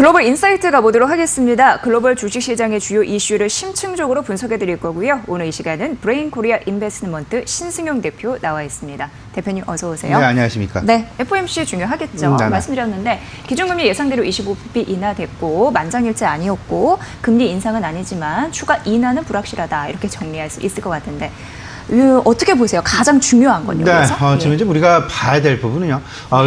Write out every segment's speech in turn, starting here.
글로벌 인사이트 가보도록 하겠습니다. 글로벌 주식시장의 주요 이슈를 심층적으로 분석해드릴 거고요. 오늘 이 시간은 브레인 코리아 인베스트먼트 신승용 대표 나와 있습니다. 대표님 어서 오세요. 네, 안녕하십니까. 네, FOMC 중요하겠죠. 말씀드렸는데 기준금리 예상대로 25bp 인하됐고 만장일치 아니었고 금리 인상은 아니지만 추가 인하는 불확실하다. 이렇게 정리할 수 있을 것 같은데 어떻게 보세요? 가장 중요한 건요. 네, 그래서? 지금 이제 우리가 봐야 될 부분은요.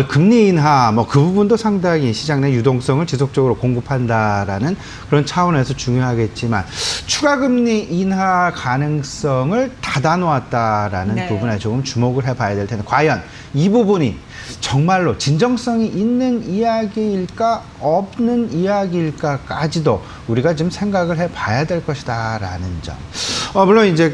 금리 인하, 그 부분도 상당히 시장 내 유동성을 지속적으로 공급한다라는 그런 차원에서 중요하겠지만 추가 금리 인하 가능성을 닫아 놓았다라는 네. 부분에 조금 주목을 해봐야 될 텐데 과연 이 부분이 정말로 진정성이 있는 이야기일까 없는 이야기일까까지도 우리가 좀 생각을 해봐야 될 것이다라는 점. 물론 이제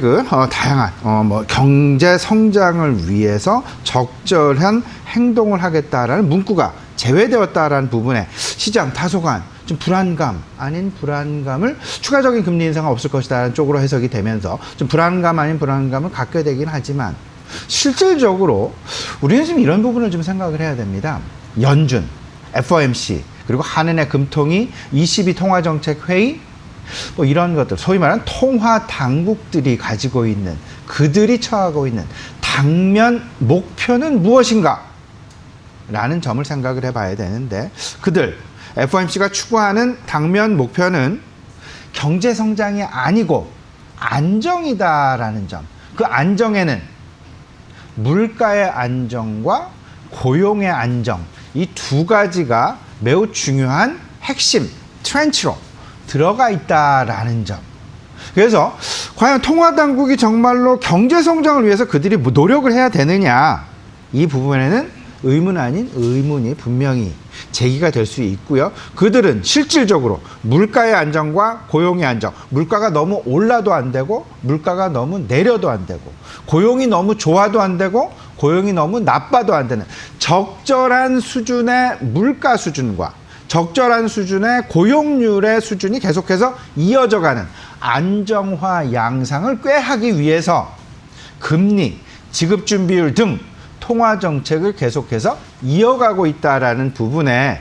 다양한 경제 성장을 위해서 적절한 행동을 하겠다라는 문구가 제외되었다라는 부분에 시장 다소간 좀 불안감 아닌 불안감을 추가적인 금리 인상은 없을 것이다라는 쪽으로 해석이 되면서 좀 불안감 아닌 불안감을 갖게 되긴 하지만 실질적으로 우리는 지금 이런 부분을 좀 생각을 해야 됩니다. 연준, FOMC, 그리고 한은의 금통위, ECB 통화정책회의, 이런 것들, 소위 말하는 통화 당국들이 가지고 있는, 그들이 처하고 있는 당면 목표는 무엇인가? 라는 점을 생각을 해봐야 되는데, 그들, FOMC가 추구하는 당면 목표는 경제 성장이 아니고 안정이다라는 점. 그 안정에는 물가의 안정과 고용의 안정, 이 두 가지가 매우 중요한 핵심 트렌치로 들어가 있다라는 점. 그래서 과연 통화당국이 정말로 경제 성장을 위해서 그들이 노력을 해야 되느냐, 이 부분에는 의문 아닌 의문이 분명히 제기가 될 수 있고요. 그들은 실질적으로 물가의 안정과 고용의 안정, 물가가 너무 올라도 안 되고 물가가 너무 내려도 안 되고 고용이 너무 좋아도 안 되고 고용이 너무 나빠도 안 되는 적절한 수준의 물가 수준과 적절한 수준의 고용률의 수준이 계속해서 이어져가는 안정화 양상을 꾀하기 위해서 금리, 지급준비율 등 통화정책을 계속해서 이어가고 있다라는 부분에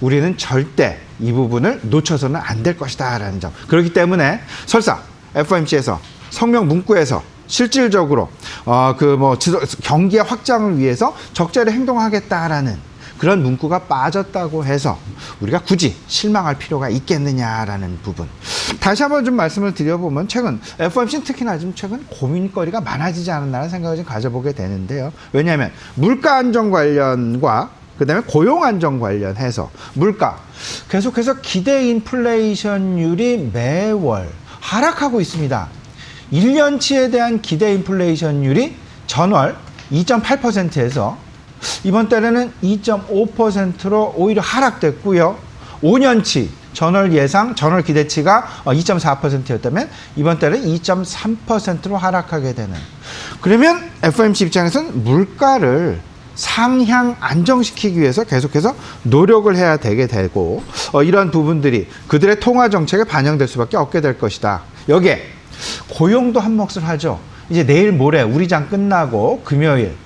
우리는 절대 이 부분을 놓쳐서는 안 될 것이다라는 점. 그렇기 때문에 설사 FOMC에서 성명 문구에서 실질적으로 경기의 확장을 위해서 적절히 행동하겠다라는 그런 문구가 빠졌다고 해서 우리가 굳이 실망할 필요가 있겠느냐라는 부분. 다시 한번 좀 말씀을 드려보면 최근 FOMC는 특히나 좀 최근 고민거리가 많아지지 않았나라는 생각을 좀 가져보게 되는데요. 왜냐하면 물가 안정 관련과 그다음에 고용 안정 관련해서 물가 계속해서 기대 인플레이션율이 매월 하락하고 있습니다. 1년치에 대한 기대 인플레이션율이 전월 2.8%에서 이번 달에는 2.5%로 오히려 하락됐고요. 5년치 전월 예상, 전월 기대치가 2.4%였다면 이번 달에 2.3%로 하락하게 되는. 그러면 FOMC 입장에서는 물가를 상향 안정시키기 위해서 계속해서 노력을 해야 되게 되고 이런 부분들이 그들의 통화 정책에 반영될 수밖에 없게 될 것이다. 여기에 고용도 한 몫을 하죠. 이제 내일 모레 우리장 끝나고 금요일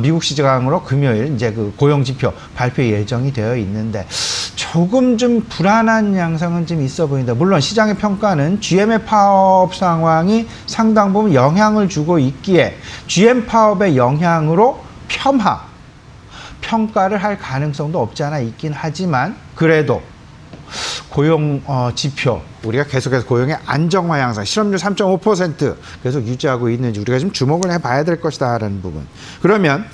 미국 시장으로 금요일 이제 그 고용 지표 발표 예정이 되어 있는데 조금 좀 불안한 양상은 좀 있어 보인다. 물론 시장의 평가는 GM의 파업 상황이 상당 부분 영향을 주고 있기에 GM 파업의 영향으로 평가를 할 가능성도 없지 않아 있긴 하지만 그래도 고용 지표 우리가 계속해서 고용의 안정화 양상 실업률 3.5% 계속 유지하고 있는지 우리가 좀 주목을 해봐야 될 것이다라는 부분. 그러면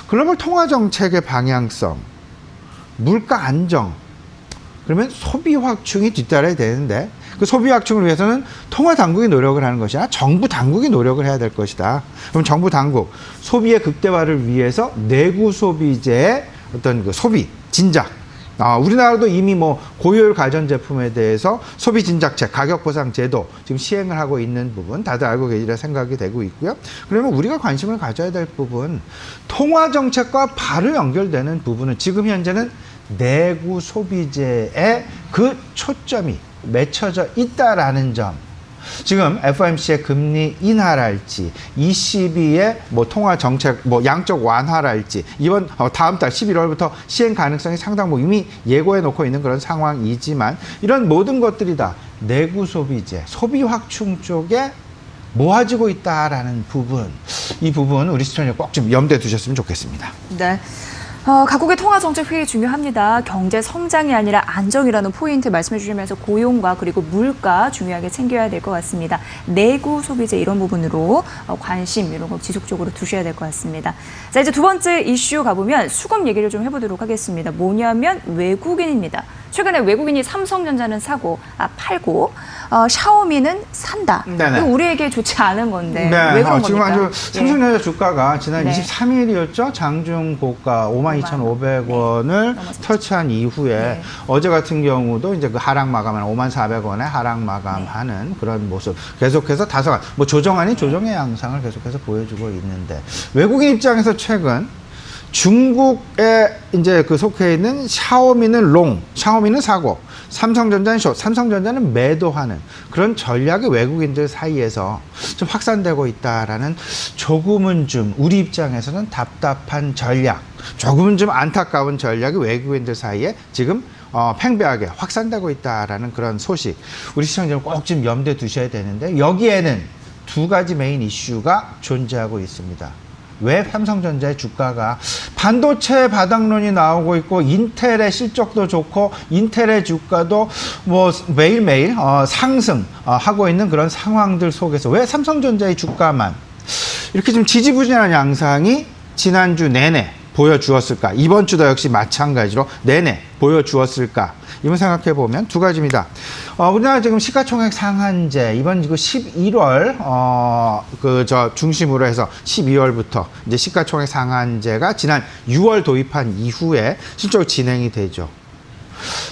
글로벌 통화 정책의 방향성, 물가 안정, 그러면 소비 확충이 뒤따라야 되는데 그 소비 확충을 위해서는 통화 당국이 노력을 하는 것이 아니라 정부 당국이 노력을 해야 될 것이다. 그럼 정부 당국 소비의 극대화를 위해서 내구 소비재의 어떤 그 소비 진작. 우리나라도 이미 고효율 가전제품에 대해서 소비 진작책, 가격 보상 제도 지금 시행을 하고 있는 부분 다들 알고 계시리라 생각이 되고 있고요. 그러면 우리가 관심을 가져야 될 부분, 통화 정책과 바로 연결되는 부분은 지금 현재는 내구 소비재에 그 초점이 맺혀져 있다라는 점. 지금 FOMC의 금리 인하랄지, ECB의 뭐 통화 정책, 뭐 양적 완화랄지, 이번 다음 달 11월부터 시행 가능성이 상당 뭐 이미 예고해 놓고 있는 그런 상황이지만, 이런 모든 것들이 다 내구 소비재, 소비 확충 쪽에 모아지고 있다라는 부분, 이 부분 우리 시청자 꼭 좀 염두에 두셨으면 좋겠습니다. 네. 각국의 통화정책 회의 중요합니다. 경제 성장이 아니라 안정이라는 포인트 말씀해 주시면서 고용과 그리고 물가 중요하게 챙겨야 될 것 같습니다. 내구 소비재 이런 부분으로 관심 이런 거 지속적으로 두셔야 될 것 같습니다. 자, 이제 두 번째 이슈 가보면 수급 얘기를 좀 해보도록 하겠습니다. 뭐냐면 외국인입니다. 최근에 외국인이 삼성전자는 팔고 샤오미는 산다. 네네. 이거 우리에게 좋지 않은 건데 네. 왜 그런 지금 겁니까? 아주 삼성전자 주가가 지난 네. 23일이었죠. 장중 고가 52,500원을 네. 터치한 이후에 네. 어제 같은 경우도 이제 그 하락 마감하는 54,100원에 하락 마감하는 그런 모습 계속해서 다소간 뭐 조정 아닌 조정의 양상을 계속해서 보여주고 있는데, 외국인 입장에서 최근 중국에 이제 그 속해 있는 샤오미는 롱, 샤오미는 사고, 삼성전자는 숏, 삼성전자는 매도하는 그런 전략이 외국인들 사이에서 좀 확산되고 있다라는, 조금은 좀 우리 입장에서는 답답한 전략, 조금은 좀 안타까운 전략이 외국인들 사이에 지금 팽배하게 확산되고 있다라는 그런 소식, 우리 시청자들 꼭 좀 염두에 두셔야 되는데, 여기에는 두 가지 메인 이슈가 존재하고 있습니다. 왜 삼성전자의 주가가, 반도체 바닥론이 나오고 있고 인텔의 실적도 좋고 인텔의 주가도 뭐 매일매일 상승하고 있는 그런 상황들 속에서 왜 삼성전자의 주가만 이렇게 좀 지지부진한 양상이 지난주 내내 보여주었을까? 이번 주도 역시 마찬가지로 내내 보여주었을까? 이번 생각해 보면 두 가지입니다. 우리나라 지금 시가총액 상한제, 이번 11월 중심으로 해서 12월부터 이제 시가총액 상한제가 지난 6월 도입한 이후에 실제로 진행이 되죠.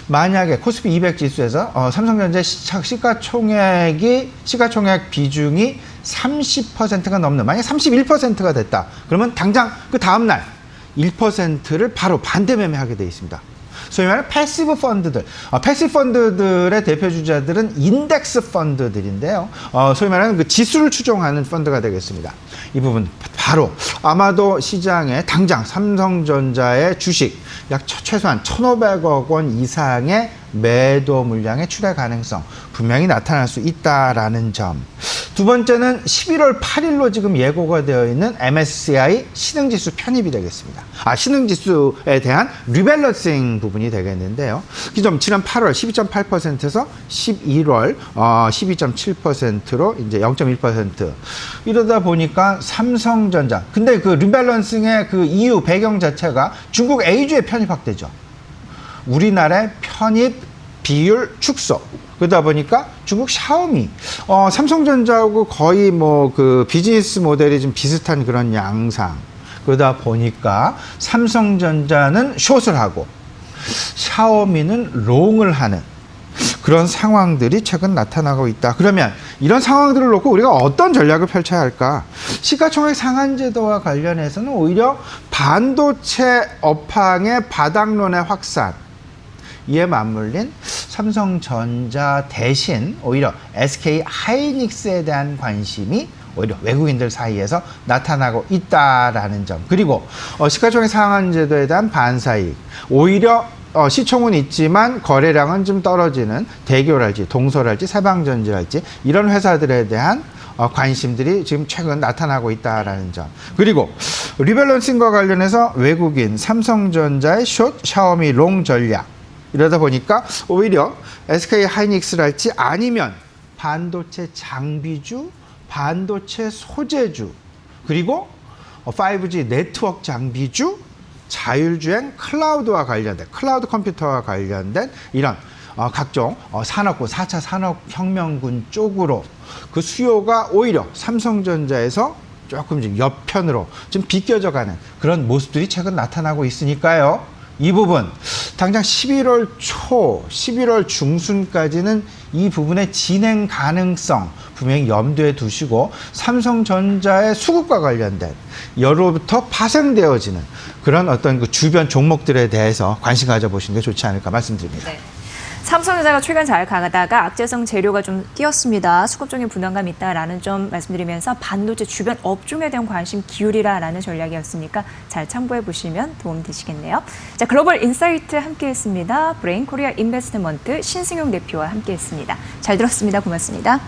만약에 코스피 200 지수에서 삼성전자의 시가총액 비중이 30%가 넘는, 만약에 31%가 됐다. 그러면 당장 그 다음날 1%를 바로 반대 매매하게 되어 있습니다. 소위 말하는 패시브 펀드들, 패시브 펀드들의 대표 주자들은 인덱스 펀드들인데요. 소위 말하는 그 지수를 추종하는 펀드가 되겠습니다. 이 부분 바로 아마도 시장에 당장 삼성전자의 주식 약 최소한 1,500억 원 이상의 매도 물량의 출회 가능성 분명히 나타날 수 있다라는 점. 두 번째는 11월 8일로 지금 예고가 되어 있는 MSCI 신흥지수 편입이 되겠습니다. 신흥지수에 대한 리밸런싱 부분이 되겠는데요. 기존 지난 8월 12.8%에서 11월 12.7%로 이제 0.1%. 이러다 보니까 삼성전자. 근데 그 리밸런싱의 그 이유 배경 자체가 중국 A주에 편입 확대죠. 우리나라의 편입 비율 축소. 그러다 보니까 중국 샤오미, 삼성전자하고 거의 뭐 그 비즈니스 모델이 좀 비슷한 그런 양상. 그러다 보니까 삼성전자는 숏을 하고 샤오미는 롱을 하는 그런 상황들이 최근 나타나고 있다. 그러면 이런 상황들을 놓고 우리가 어떤 전략을 펼쳐야 할까? 시가총액 상한제도와 관련해서는 오히려 반도체 업황의 바닥론의 확산, 이에 맞물린 삼성전자 대신 오히려 SK 하이닉스에 대한 관심이 오히려 외국인들 사이에서 나타나고 있다라는 점. 그리고 시가총액 상한제도에 대한 반사이익, 오히려 시총은 있지만 거래량은 좀 떨어지는 대교랄지 동서랄지 세방전지랄지 이런 회사들에 대한 관심들이 지금 최근 나타나고 있다라는 점. 그리고 리밸런싱과 관련해서 외국인 삼성전자의 숏, 샤오미 롱 전략, 이러다 보니까 오히려 SK 하이닉스랄지 아니면 반도체 장비주, 반도체 소재주, 그리고 5G 네트워크 장비주, 자율주행 클라우드와 관련된, 클라우드 컴퓨터와 관련된 이런 각종 산업군, 4차 산업혁명군 쪽으로 그 수요가 오히려 삼성전자에서 조금 좀 옆편으로 좀 비껴져가는 그런 모습들이 최근 나타나고 있으니까요. 이 부분 당장 11월 초, 11월 중순까지는 이 부분의 진행 가능성 분명히 염두에 두시고, 삼성전자의 수급과 관련된 여로부터 파생되어지는 그런 어떤 그 주변 종목들에 대해서 관심 가져보시는 게 좋지 않을까 말씀드립니다. 네. 삼성전자가 최근 잘 가다가 악재성 재료가 좀 뛰었습니다. 수급적인 불안감이 있다라는 점 말씀드리면서 반도체 주변 업종에 대한 관심 기울이라라는 전략이었으니까 잘 참고해 보시면 도움 되시겠네요. 자, 글로벌 인사이트 함께했습니다. 브레인 코리아 인베스트먼트 신승용 대표와 함께했습니다. 잘 들었습니다. 고맙습니다.